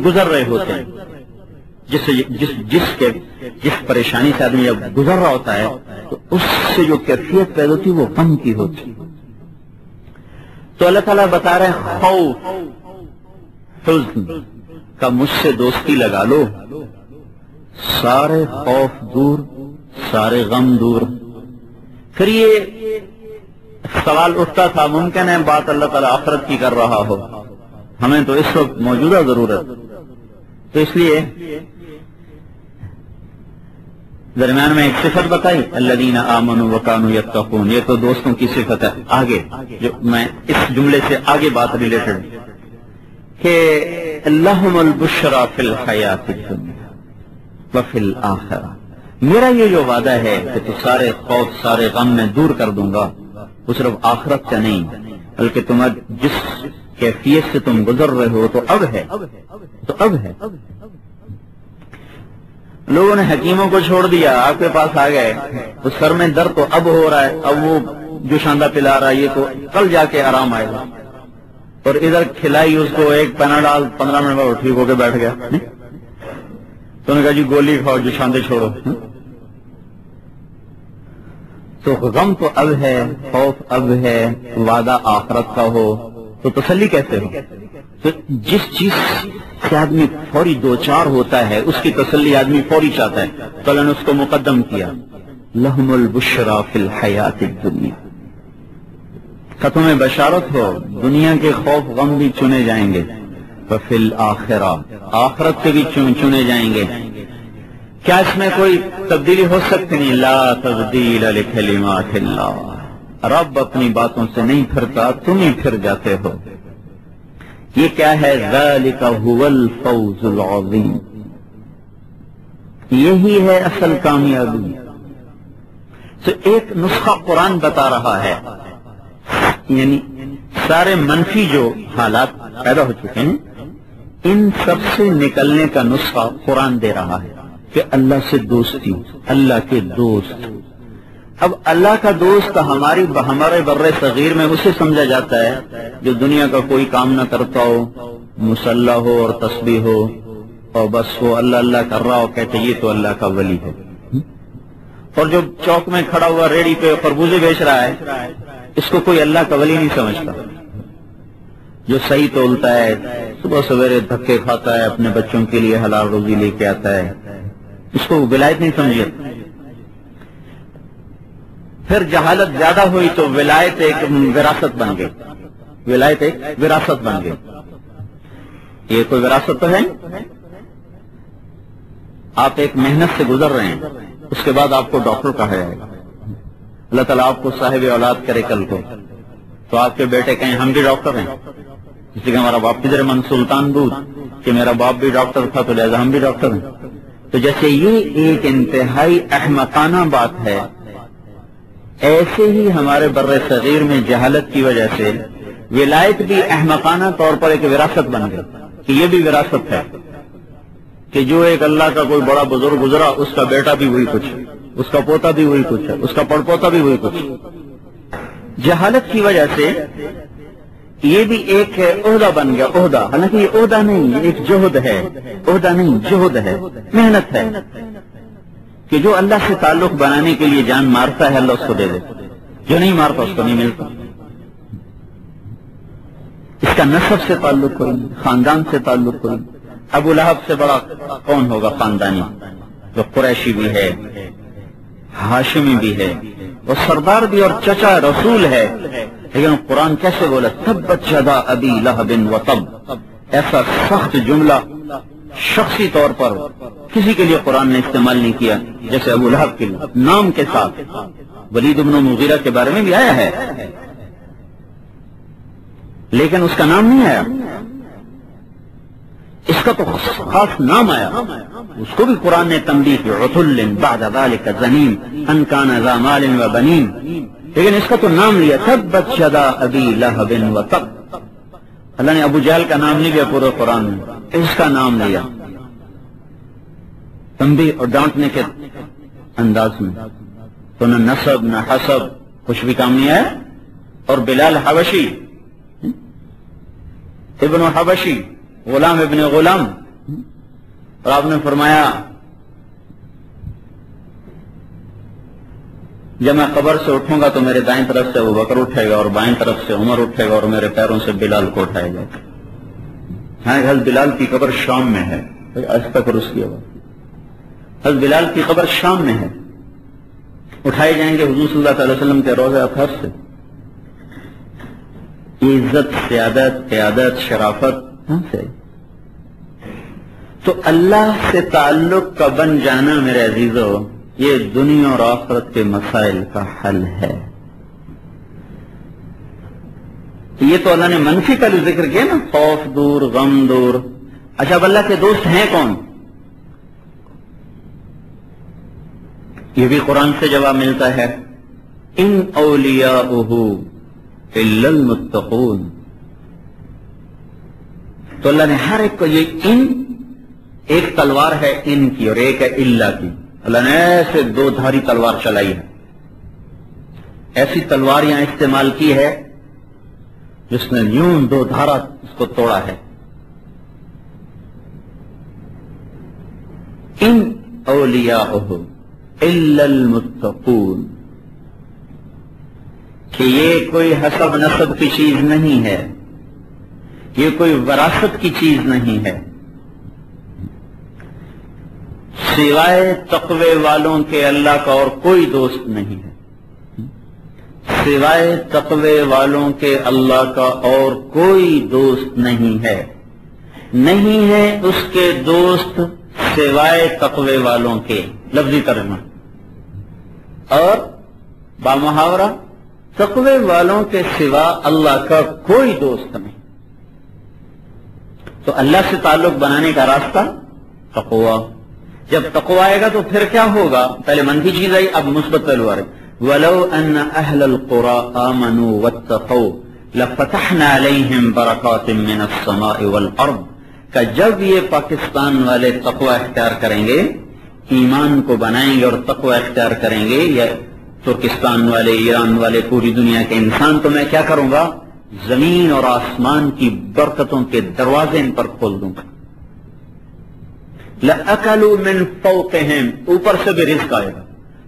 گزر رہے ہوتے ہیں، جس پریشانی سے آدمی جب گزر رہا ہوتا ہے تو اس سے جو کیفیت پیدا ہوتی ہے وہ غم کی ہوتی ہے۔ تو اللہ تعالیٰ بتا رہے ہیں خوف حزن کا مجھ سے دوستی لگا لو، سارے خوف دور، سارے غم دور۔ پھر یہ سوال اٹھتا تھا، ممکن ہے بات اللہ تعالیٰ آخرت کی کر رہا ہو، ہمیں تو اس وقت موجودہ ضرورت، تو اس لیے درمیان میں ایک صفت بتائی، الذین آمنوا وکانوا یتقون، یہ تو دوستوں کی صفت ہے۔ آگے جو میں اس جملے سے آگے بات ریلیٹڈ کہ لہم البشری فی الحیاۃ الدنیا وفی الآخرہ، میرا یہ جو وعدہ ہے کہ تو سارے خوف سارے غم میں دور کر دوں گا، وہ صرف آخرت کا نہیں بلکہ تم جس کیفیت سے تم گزر رہے ہو تو اب ہے، تو اب ہے۔ لوگوں نے حکیموں کو چھوڑ دیا، آپ کے پاس آ گئے، تو سر میں درد تو اب ہو رہا ہے، اب وہ جو شاندہ پلا رہا ہے یہ تو کل جا کے آرام آئے گا، اور ادھر کھلائی اس کو ایک پیناڈال 15 منٹ میں ٹھیک ہو کے بیٹھ گیا، تو انہوں نے کہا جی گولی کھاؤ جو شاندے چھوڑو۔ تو غم تو اب ہے، خوف اب ہے، وعدہ آخرت کا ہو تو تسلی کیسے ہو؟ تو جس چیز سے آدمی فوری دوچار ہوتا ہے اس کی تسلی آدمی فوری چاہتا ہے، تو اللہ نے اس کو مقدم کیا، لہم البشری فی الحیاۃ الدنیا، کہ تمہیں بشارت ہو دنیا کے خوف غم بھی چنے جائیں گے، وفی الآخرہ، آخرت کے بھی چنے جائیں گے۔ کیا اس میں کوئی تبدیلی ہو سکتی نہیں؟ لا تبدیل لکلمات اللہ، رب اپنی باتوں سے نہیں پھرتا، تم ہی پھر جاتے ہو۔ یہ کیا ہے؟ ذالک هو الفوز العظیم، یہی ہے اصل کامیابی۔ تو ایک نسخہ قرآن بتا رہا ہے، یعنی سارے منفی جو حالات پیدا ہو چکے ہیں ان سب سے نکلنے کا نسخہ قرآن دے رہا ہے کہ اللہ سے دوستی، اللہ کے دوست۔ اب اللہ کا دوست ہمارے بر صغیر میں اسے سمجھا جاتا ہے جو دنیا کا کوئی کام نہ کرتا ہو، مسلح ہو اور تسبیح ہو اور بس وہ اللہ اللہ کر رہا ہو، کہتے یہ تو اللہ کا ولی ہے۔ اور جو چوک میں کھڑا ہوا ریڑھی پہ خربوزے بیچ رہا ہے اس کو کوئی اللہ کا ولی نہیں سمجھتا۔ جو صحیح تولتا ہے، صبح سویرے دھکے کھاتا ہے، اپنے بچوں کے لیے حلال روزی لے کے آتا ہے، اس کو ولایت نہیں سمجھے۔ پھر جہالت زیادہ ہوئی تو ولایت ایک وراثت بن گئی، ولایت ایک وراثت بن گئی۔ یہ کوئی وراثت تو ہے، آپ ایک محنت سے گزر رہے ہیں، اس کے بعد آپ کو ڈاکٹر کہا جائے گا، اللہ تعالیٰ آپ کو صاحب اولاد کرے کل کو، تو آپ کے بیٹے کہیں ہم بھی ڈاکٹر ہیں، اس لیے کہ ہمارا باپ کدھر من سلطان بود کہ میرا باپ بھی ڈاکٹر تھا تو لہذا ہم بھی ڈاکٹر ہیں۔ تو جیسے یہ ایک انتہائی احمقانہ بات ہے، ایسے ہی ہمارے بر صغیر میں جہالت کی وجہ سے ولایت بھی احمقانہ طور پر ایک وراثت بن گئی کہ یہ بھی وراثت ہے کہ جو ایک اللہ کا کوئی بڑا بزرگ گزرا اس کا بیٹا بھی وہی کچھ، اس کا پوتا بھی وہی کچھ ہے، اس کا پڑپوتا بھی وہی کچھ۔ جہالت کی وجہ سے یہ بھی ایک عہدہ بن گیا، عہدہ، حالانکہ یہ عہدہ نہیں، یہ ایک جہد ہے، عہدہ نہیں جہد ہے، محنت ہے کہ جو اللہ سے تعلق بنانے کے لیے جان مارتا ہے اللہ اس کو دے دے، جو نہیں مارتا اس کو نہیں ملتا۔ اس کا نسب سے تعلق کوئی نہیں، خاندان سے تعلق کوئی نہیں۔ ابو لہب سے بڑا کون ہوگا خاندانی؟ جو قریشی بھی ہے، ہاشمی بھی ہے، وہ سردار بھی اور چچا رسول ہے، لیکن قرآن کیسے بولا؟ تبت یدا ابی لہب وتب، ایسا سخت جملہ شخصی طور پر کسی کے لیے قرآن نے استعمال نہیں کیا جیسے ابو لہب کے لیے، نام کے ساتھ۔ ولید بن مغیرہ کے بارے میں بھی آیا ہے لیکن اس کا نام نہیں آیا، اس کا تو خاص نام آیا، اس کو بھی قرآن نے تنبیہ کی، عتل بعد ذلک زنیم ان کان ذا مال و بنین، لیکن اس کا تو نام لیا، تبت یدا ابی لہب وتب۔ اللہ نے ابو جہل کا نام نہیں لیا پورے قرآن میں، اس کا نام لیا تنبیہ اور ڈانٹنے کے انداز میں۔ تو نہ نسب نہ حسب کچھ بھی کام نہیں آیا۔ اور بلال حبشی، ابن حبشی، غلام ابن غلام، اور آپ نے فرمایا جب میں قبر سے اٹھوں گا تو میرے دائیں طرف سے ابو بکر اٹھے گا اور بائیں طرف سے عمر اٹھے گا اور میرے پیروں سے بلال کو اٹھائے گا. حضرت بلال کی قبر شام میں ہے. آج تک اس کی حضرت بلال کی قبر شام میں ہے. اٹھائے جائیں گے حضور صلی اللہ علیہ وسلم کے روضہ اطہر سے. عزت، سیادت، قیادت، شرافت کہاں سے؟ تو اللہ سے تعلق کا بن جانا میرے عزیزو یہ دنیا اور آخرت کے مسائل کا حل ہے. یہ تو اللہ نے منفی کا جو ذکر کیا نا، خوف دور، غم دور. اچھا اب اللہ کے دوست ہیں کون؟ یہ بھی قرآن سے جواب ملتا ہے، ان اولیاؤہ الا المتقون. تو اللہ نے ہر ایک کو یہ ان، ایک تلوار ہے ان کی اور ایک ہے اللہ کی. اللہ نے ایسے دو دھاری تلوار چلائی ہے. ایسی تلوار یہاں استعمال کی ہے جس نے یوں دو دھارا اس کو توڑا ہے. ان اولیاؤہ الا المتقون، کہ یہ کوئی حسب نسب کی چیز نہیں ہے، یہ کوئی وراثت کی چیز نہیں ہے. سوائے تقوی والوں کے اللہ کا اور کوئی دوست نہیں ہے. سوائے تقوی والوں کے اللہ کا اور کوئی دوست نہیں ہے. نہیں ہے اس کے دوست سوائے تقوی والوں کے. لفظی ترجمہ اور بامحاورہ تقوی والوں کے سوا اللہ کا کوئی دوست نہیں. تو اللہ سے تعلق بنانے کا راستہ تقوی. جب تقوی آئے گا تو پھر کیا ہوگا؟ پہلے منفی چیز آئی، اب مثبت پہلو آ رہے. وَلَوْ أَنَّ أَهْلَ الْقُرَىٰ آمَنُوا وَاتَّقَوْا لَفَتَحْنَا عَلَيْهِمْ بَرَكَاتٍ مِّنَ السَّمَاءِ وَالْأَرْضِ. کہ جب یہ پاکستان والے تقوی اختیار کریں گے، ایمان کو بنائیں گے اور تقوی اختیار کریں گے، یا ترکستان والے، ایران والے، پوری دنیا کے انسان، تو میں کیا کروں گا؟ زمین اور آسمان کی برکتوں کے دروازے ان پر کھول دوں گا. لَأَكَلُوا مِن فَوْقِهِمْ، اوپر سے بھی رزق آئے گا.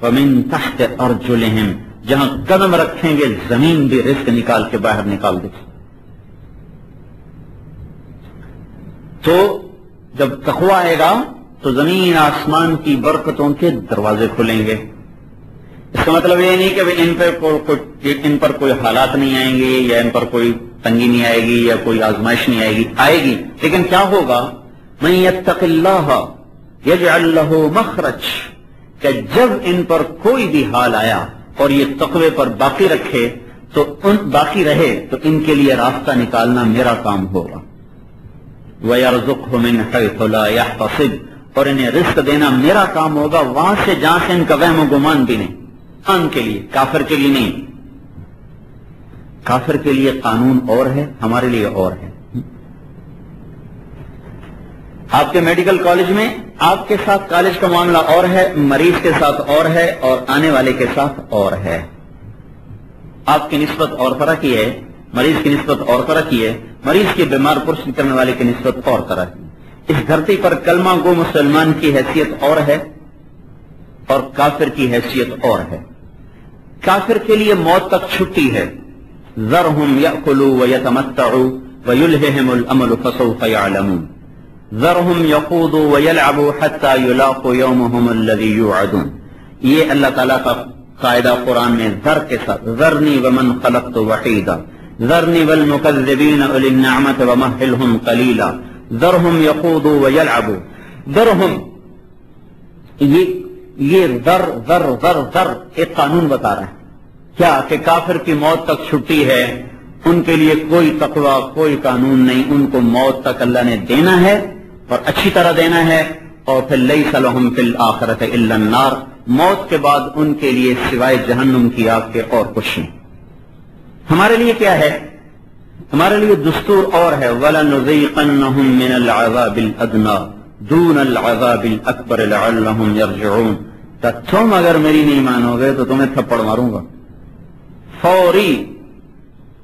وَمِن تَحْتِ أَرْجُلِهِمْ، جہاں قدم رکھیں گے زمین بھی رزق نکال کے باہر نکال دے. تو جب تقوی آئے گا تو زمین آسمان کی برکتوں کے دروازے کھلیں گے. اس کا مطلب یہ نہیں کہ ان پر کوئی حالات نہیں آئیں گے یا ان پر کوئی تنگی نہیں آئے گی یا کوئی آزمائش نہیں آئے گی. آئے گی، لیکن کیا ہوگا؟ مَن يَتَّقِ اللَّهَ يَجْعَلْ لَهُ مَخْرَجًا، کہ جب ان پر کوئی بھی حال آیا اور یہ تقوی پر باقی رہے تو ان کے لیے راستہ نکالنا میرا کام ہوگا. وَيَرْزُقْهُ مِنْ حَيْثُ لَا يَحْتَسِبُ، اور انہیں رزق دینا میرا کام ہوگا وہاں سے جہاں سے ان کا وہم و گمان بھی نہیں. ان کے لیے، کافر کے لیے نہیں. کافر کے لیے قانون اور ہے، ہمارے لیے اور ہے. آپ کے میڈیکل کالج میں آپ کے ساتھ کالج کا معاملہ اور ہے، مریض کے ساتھ اور ہے، اور آنے والے کے ساتھ اور ہے. آپ کی نسبت اور طرح کی ہے، مریض کی نسبت اور طرح کی ہے، مریض کی بیمار پرسی کرنے والے کی نسبت اور طرح کی. اس دھرتی پر کلمہ گو مسلمان کی حیثیت اور ہے اور کافر کی حیثیت اور ہے. کافر کے لیے موت تک چھٹی ہے. ذرهم يأكلوا ويتمتعوا ويلههم الأمل فسوف يعلمون. ذرهم يخوضوا ويلعبوا حتى يلاقوا يومهم الذي يوعدون. یہ اللہ تعالیٰ کا قاعدہ قرآن میں ذر کے ساتھ، ذرنی ومن خلقت وحیدا ذرنی والمکذبین اولی النعمت ومہلہم قلیلا ذرهم يخوضوا ويلعبوا. ذرهم، یہ ذر ذر ذر ذر ایک قانون بتا رہا ہے. کیا کہ کافر کی موت تک چھٹی ہے، ان کے لیے کوئی تقوی، کوئی قانون نہیں. ان کو موت تک اللہ نے دینا ہے اور اچھی طرح دینا ہے. اور پھر لیس لہم فی الآخرۃ الا النار، موت کے بعد ان کے لیے سوائے جہنم کی آگ کے اور کچھ نہیں. ہمارے لیے کیا ہے؟ ہمارے لیے دستور اور ہے. وَلَنُذِيقَنَّهُم مِّنَ الْعَذَابِ الْأَدْنَىٰ دُونَ الْعَذَابِ الْأَكْبَرِ لَعَلَّهُمْ يَرْجِعُونَ. تو تم اگر میری نہیں مانو گے تو تمہیں تھپڑ ماروں گا فوری،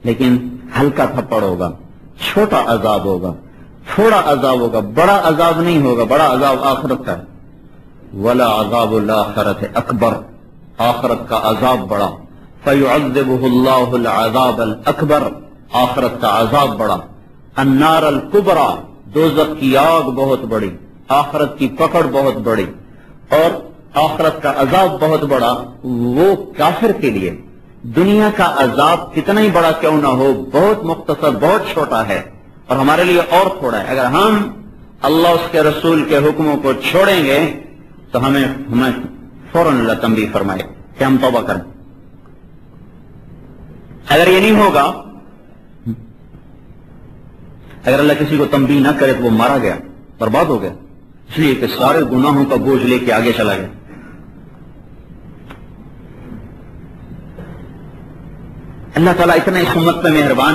لیکن ہلکا تھپڑ ہوگا، چھوٹا عذاب ہوگا تھوڑا عذاب ہوگا، بڑا عذاب نہیں ہوگا، بڑا عذاب آخرت کا ہے. ولا عذاب الآخرت اکبر، آخرت کا عذاب بڑا. فیعذبہ اللہ العذاب الاکبر، آخرت کا عذاب بڑا. النار الکبریٰ، دوزخ کی آگ بہت بڑی، آخرت کی پکڑ بہت بڑی. اور آخرت کا عذاب بہت بڑا وہ کافر کے لیے. دنیا کا عذاب کتنا ہی بڑا کیوں نہ ہو بہت مختصر، بہت چھوٹا ہے، اور ہمارے لیے اور تھوڑا ہے. اگر ہم اللہ اس کے رسول کے حکموں کو چھوڑیں گے تو ہمیں فوراً اللہ تنبیہ فرمائے کہ ہم توبہ کریں. اگر یہ نہیں ہوگا، اگر اللہ کسی کو تنبیہ نہ کرے تو وہ مارا گیا، برباد ہو گیا، اس لیے کہ سارے گناہوں کا بوجھ لے کے آگے چلا گیا. اللہ تعالیٰ اتنا اس امت پہ مہربان